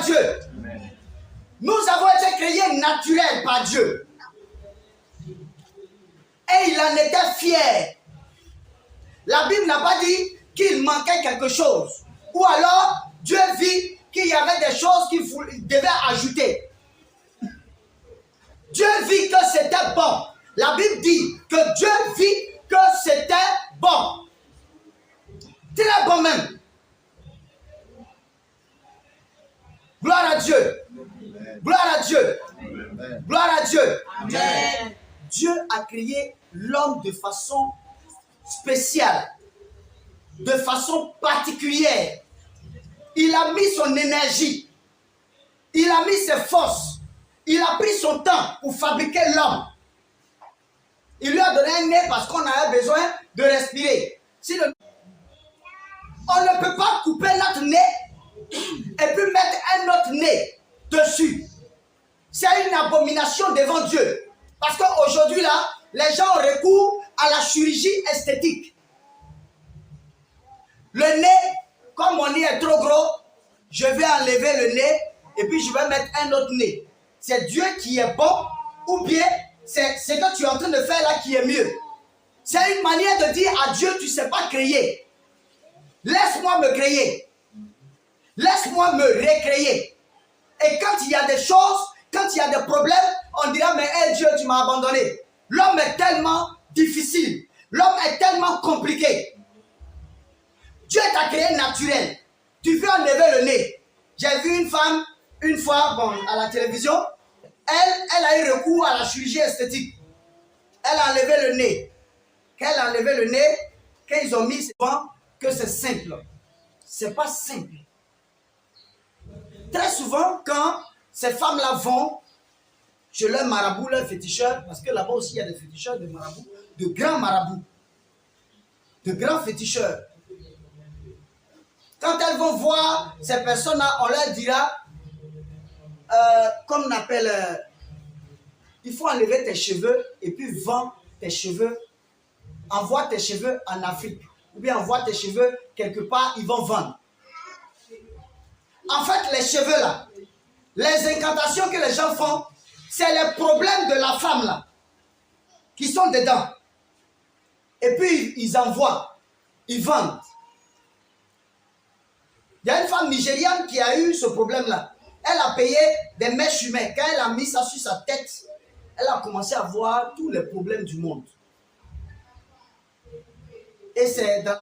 à Dieu. Amen. Nous avons été créés naturels par Dieu. Et il en était fier. La Bible n'a pas dit qu'il manquait quelque chose. Ou alors, Dieu vit qu'il y avait des choses qu'il devait ajouter. Dieu vit que c'était bon. La Bible dit que Dieu vit que c'était bon. Très bon même. Gloire à Dieu. Gloire à Dieu. Gloire à Dieu. Amen. Dieu a créé l'homme de façon spéciale, de façon particulière. Il a mis son énergie, il a mis ses forces, il a pris son temps pour fabriquer l'homme. Il lui a donné un nez parce qu'on avait besoin de respirer. On ne peut pas couper notre nez et puis mettre un autre nez dessus. C'est une abomination devant Dieu. Parce qu'aujourd'hui, là, les gens ont recours à la chirurgie esthétique. Le nez, comme mon nez est trop gros, je vais enlever le nez et puis je vais mettre un autre nez. C'est Dieu qui est bon ou bien c'est ce que tu es en train de faire là qui est mieux. C'est une manière de dire à Dieu, tu ne sais pas créer. Laisse-moi me créer. Laisse-moi me recréer. Et quand il y a des choses, quand il y a des problèmes, on dira, mais hey, Dieu, tu m'as abandonné. L'homme est tellement difficile. L'homme est tellement compliqué. Dieu t'a créé naturel. Tu veux enlever le nez. J'ai vu une femme, une fois, à la télévision, elle a eu recours à la chirurgie esthétique. Elle a enlevé le nez. Quand elle a enlevé le nez, quand ils ont mis, c'est bon, que c'est simple. C'est pas simple. Très souvent, quand ces femmes-là vont chez leur marabout, leur féticheur, parce que là-bas aussi il y a des féticheurs de marabouts, de grands marabouts, de grands féticheurs. Quand elles vont voir ces personnes-là, on leur dira, comme on appelle, il faut enlever tes cheveux et puis vends tes cheveux, envoie tes cheveux en Afrique, ou bien envoie tes cheveux quelque part, ils vont vendre. En fait, les cheveux là, les incantations que les gens font, c'est les problèmes de la femme là, qui sont dedans. Et puis, ils envoient, ils vendent. Il y a une femme nigériane qui a eu ce problème-là. Elle a payé des mèches humaines. Quand elle a mis ça sur sa tête, elle a commencé à voir tous les problèmes du monde. Et c'est dans